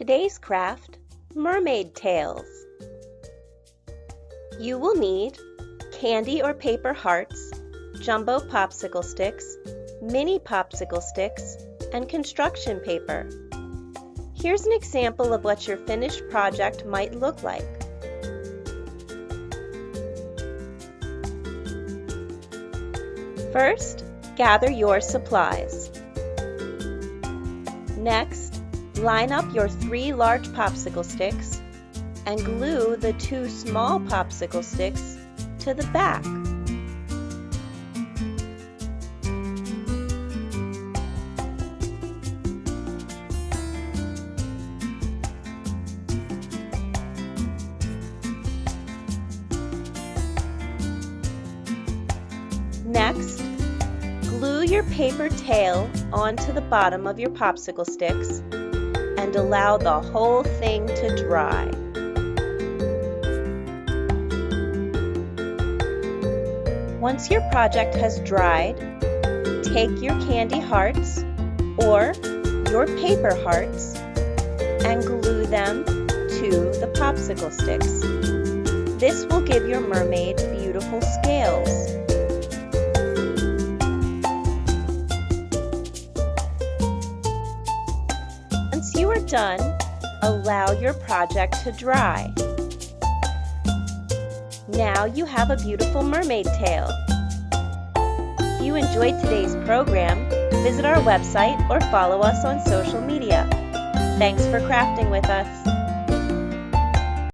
Today's craft, Mermaid Tails. You will need candy or paper hearts, jumbo popsicle sticks, mini popsicle sticks, and construction paper. Here's an example of what your finished project might look like. First, gather your supplies. Next, line up your 3 large popsicle sticks and glue the 2 small popsicle sticks to the back. Next, glue your paper tail onto the bottom of your popsicle sticks and allow the whole thing to dry. Once your project has dried, take your candy hearts or your paper hearts and glue them to the popsicle sticks. This will give your mermaid beautiful scales. Once you are done, allow your project to dry. Now you have a beautiful mermaid tail. If you enjoyed today's program, visit our website or follow us on social media. Thanks for crafting with us.